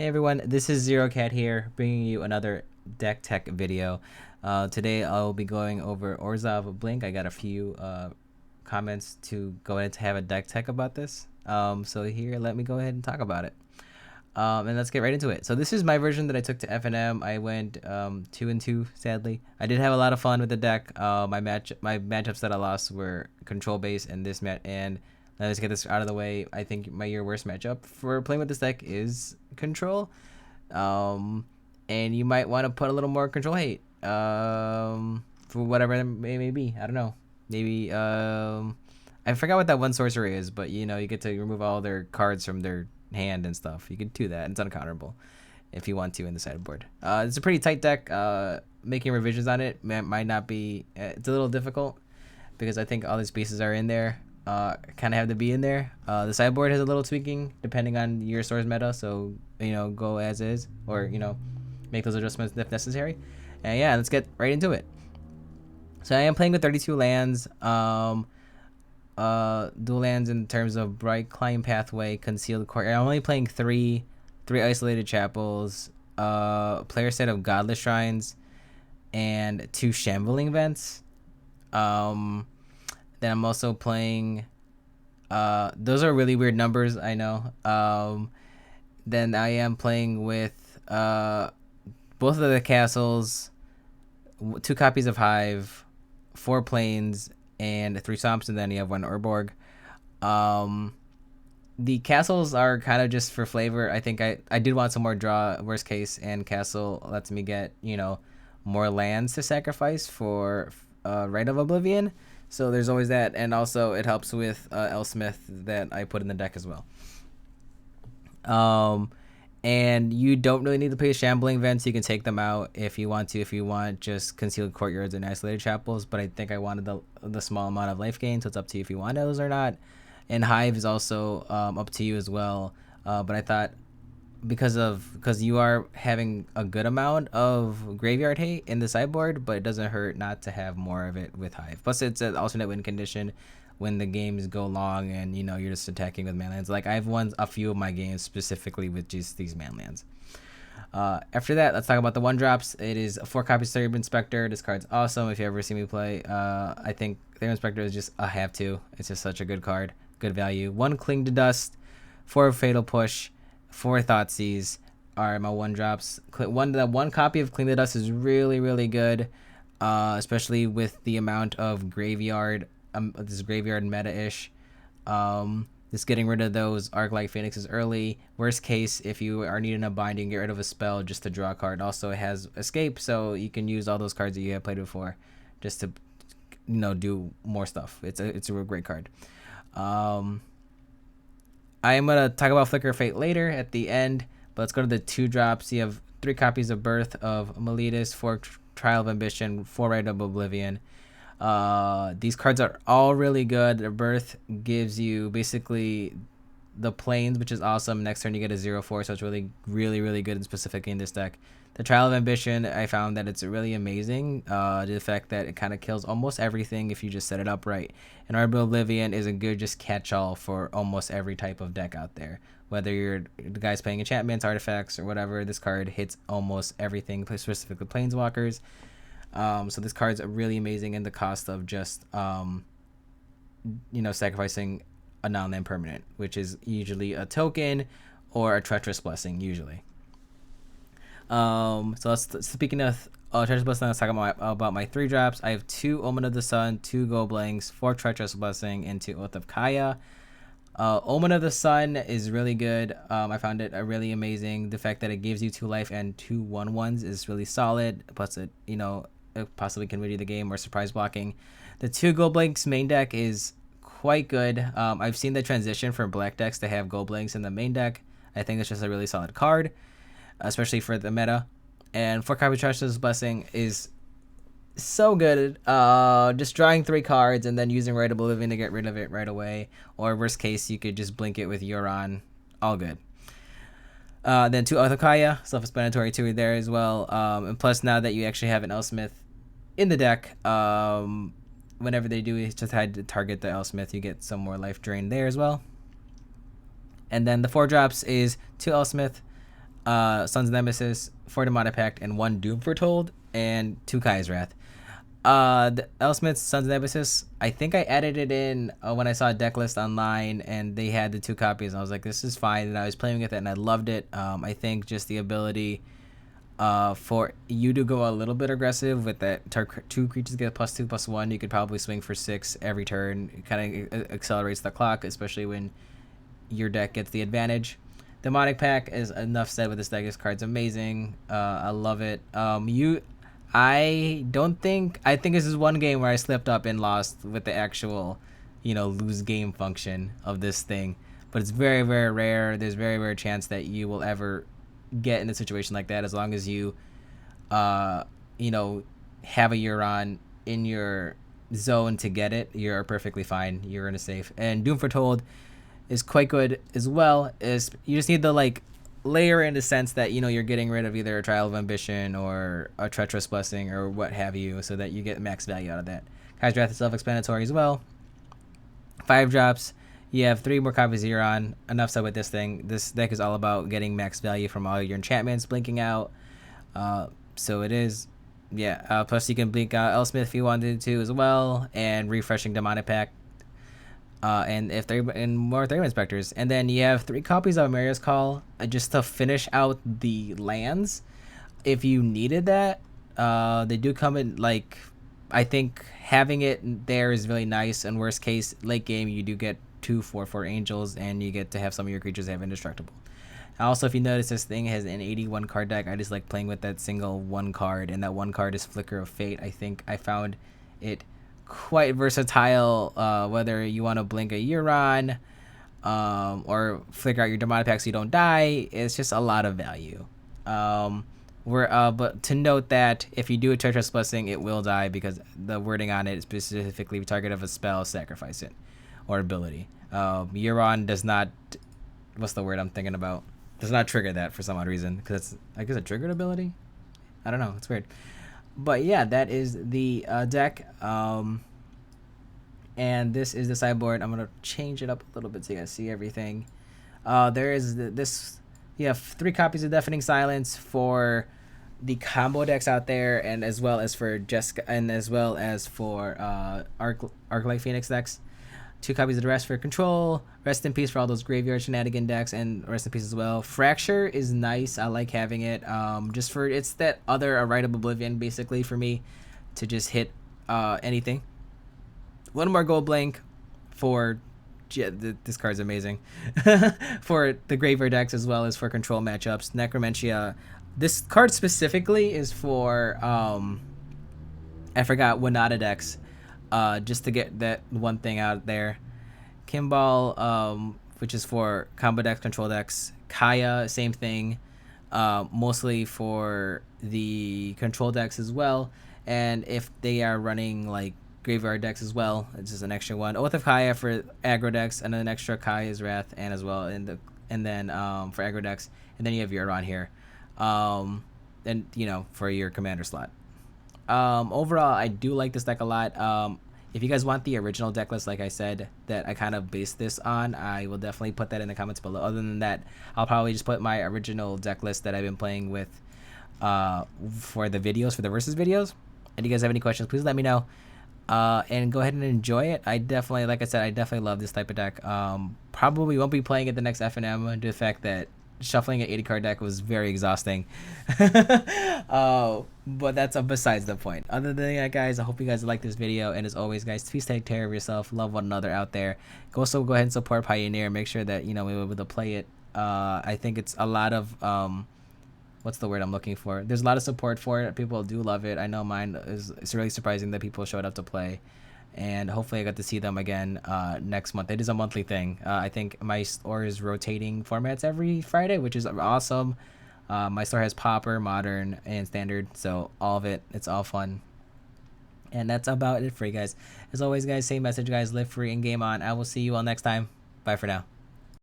Hey everyone, this is Zero Cat here, bringing you another deck tech video. Today I'll be going over Orzhov Blink. I got a few comments to go ahead to have a deck tech about this. So here, let me go ahead and talk about it. And let's get right into it. So this is my version that I took to FNM. I went 2-2, sadly. I did have a lot of fun with the deck. My matchups that I lost were control base and this match. And let's get this out of the way. I think your worst matchup for playing with this deck is control. And you might want to put a little more control hate. For whatever it may be. I don't know. Maybe I forgot what that one sorcery is, but you get to remove all their cards from their hand and stuff. You could do that. It's uncounterable if you want to in the sideboard. It's a pretty tight deck. Making revisions on it might not be. It's a little difficult because I think all these pieces are in there. Kind of have to be in there. The sideboard has a little tweaking depending on your source meta. So go as is, or make those adjustments if necessary. And yeah, let's get right into it. So I am playing with 32 lands. Dual lands in terms of Bright Climb Pathway, Concealed Court. I'm only playing three Isolated Chapels, player set of Godless Shrines, and 2 Shambling Vents. Then I'm also playing. Those are really weird numbers, I know. Then I am playing with both of the castles, 2 copies of Hive, 4 planes, and 3 swamps, and then you have 1 Urborg. The castles are kind of just for flavor. I think I did want some more draw, worst case, and castle lets me get more lands to sacrifice for Rite of Oblivion. So there's always that, and also it helps with Elsmith that I put in the deck as well. And you don't really need to play Shambling Vents. You can take them out if you want to. If you want just Concealed Courtyards and Isolated Chapels. But I think I wanted the small amount of life gain, so it's up to you if you want those or not. And Hive is also up to you as well. But I thought because you are having a good amount of graveyard hate in the sideboard, but it doesn't hurt not to have more of it with Hive. Plus, it's an alternate win condition when the games go long and you're just attacking with manlands. Like I've won a few of my games specifically with just these manlands. After that, let's talk about the 1-drops. It is 4 copies of Therian Inspector. This card's awesome if you ever see me play. I think Therian Inspector is just a have to. It's just such a good card, good value. 1 Cling to Dust, 4 Fatal Push, 4 Thoughtseize are my 1-drops. One copy of Cling to Dust is really, really good, especially with the amount of graveyard. This graveyard meta-ish. Just getting rid of those Arc-like Phoenixes early. Worst case, if you are needing a bind, you can get rid of a spell just to draw a card. Also, it has Escape, so you can use all those cards that you have played before just to do more stuff. It's a real great card. I am going to talk about Flicker of Fate later at the end, but let's go to the 2-drops. You have 3 copies of Birth of Meletus, 4 Trial of Ambition, 4 Rite of Oblivion. These cards are all really good. The Birth gives you basically the planes, which is awesome. Next turn you get a 0/4, so it's really, really, really good and specifically in this deck. The Trial of Ambition, I found that it's really amazing. The fact that it kind of kills almost everything if you just set it up right. And Rite of Oblivion is a good just catch-all for almost every type of deck out there. Whether you're the guys playing enchantments, artifacts, or whatever, this card hits almost everything, specifically planeswalkers. So this card's really amazing in the cost of just sacrificing a non-land permanent, which is usually a token or a Treacherous Blessing usually. Speaking of Treacherous Blessing, let's talk about my 3-drops. I have 2 Omen of the Sun, 2 Goldblanks, 4 Treacherous Blessing, and 2 Oath of Kaya. Omen of the Sun is really good. I found it really amazing. The fact that it gives you 2 life and 2 1/1s is really solid. Plus it possibly can win you the game or surprise blocking. The 2 Goldblanks main deck is quite good. I've seen the transition from black decks to have Goldblanks in the main deck. I think it's just a really solid card, especially for the meta. And 4 copies of Treacherous Blessing is so good. Just drawing 3 cards and then using Rite of Oblivion to get rid of it right away. Or worst case, you could just blink it with Euron. All good. Then 2 Oathokaya, self-explanatory 2 there as well. And plus, now that you actually have an Elsmith in the deck, whenever they do just try to target the Elsmith, you get some more life drain there as well. And then the 4-drops is 2 Elsmith, Sun's Nemesis, 4 Demonic Pact, and 1 Doom Foretold, and 2 Kai's Wrath. The Elsmith's Sun's Nemesis, I think I added it in when I saw a deck list online and they had the 2 copies. And I was like, this is fine. And I was playing with it and I loved it. I think just the ability for you to go a little bit aggressive with that 2 creatures get +2/+1, you could probably swing for 6 every turn. It kind of accelerates the clock, especially when your deck gets the advantage. Demonic Pack is enough said with this deck. This card's amazing. I love it. I think this is one game where I slipped up and lost with the actual, lose game function of this thing. But it's very, very rare. There's very rare chance that you will ever get in a situation like that. As long as you, have a Euron in your zone to get it, you're perfectly fine. You're in a safe. And Doom Foretold is quite good as well. Is you just need the layer in the sense that you're getting rid of either a Trial of Ambition or a Treacherous Blessing or what have you, so that you get max value out of that. Kai's Wrath is self-explanatory as well. 5 drops. You have 3 more copies of Euron. Enough said with this thing. This deck is all about getting max value from all your enchantments blinking out. So it is, yeah. Plus you can blink out Elsmith if you wanted to as well, and refreshing Demonic Pact. And more 3 inspectors, and then you have 3 copies of Maria's Call just to finish out the lands. If you needed that, they do come in I think having it there is really nice. In worst case, late game, you do get 2 4/4 angels, and you get to have some of your creatures have indestructible. Also, if you notice, this thing has an 81 card deck. I just like playing with that single 1 card, and that 1 card is Flicker of Fate. I think I found it quite versatile, whether you want to blink a Euron or flicker out your Demonic Pack so you don't die. It's just a lot of value. But to note that if you do a Treacherous Blessing, it will die because the wording on it is specifically target of a spell, sacrifice it, or ability. Euron does not, what's the word I'm thinking about? Does not trigger that for some odd reason, because it's, I guess, a triggered ability? I don't know, it's weird. But yeah, that is the deck. And this is the sideboard. I'm going to change it up a little bit so you guys see everything. There is this. You have 3 copies of Deafening Silence for the combo decks out there, and as well as for Jessica, and as well as for Arclight Phoenix decks. 2 copies of the rest for control. Rest in peace for all those graveyard shenanigan decks, and rest in peace as well. Fracture is nice. I like having it. Just for it's that other Rite of Oblivion basically for me to just hit anything. 1 more gold blink for this card's amazing for the graveyard decks as well as for control matchups. Necromentia. This card specifically is for I forgot Winata decks. Just to get that one thing out there. Kimball, which is for combo decks, control decks. Kaya, same thing. Mostly for the control decks as well. And if they are running graveyard decks as well, it's just an extra one. Oath of Kaya for aggro decks, and then an extra Kaya's Wrath, and as well and then for aggro decks, and then you have Euron here, and for your commander slot. Overall, I do like this deck a lot. If you guys want the original deck list, like I said, that I kind of based this on, I will definitely put that in the comments below. Other than that, I'll probably just put my original deck list that I've been playing with for the videos, for the versus videos. And if you guys have any questions, please let me know. And go ahead and enjoy it. I definitely, like I said, I definitely love this type of deck. Probably won't be playing it the next FNM due to the fact that shuffling an 80 card deck was very exhausting. But that's besides the point. Other than that, guys, I hope you guys like this video. And as always, guys, please take care of yourself. Love one another out there. Also, go ahead and support Pioneer. Make sure that, we're able to play it. I think it's a lot of... what's the word I'm looking for? There's a lot of support for it. People do love it. I know mine is. It's really surprising that people showed up to play, and hopefully I got to see them again next month. It is a monthly thing. I think my store is rotating formats every Friday, which is awesome. My store has Pauper, Modern, and Standard, so all of it. It's all fun. And that's about it for you guys. As always, guys, same message, guys. Live free and game on. I will see you all next time. Bye for now.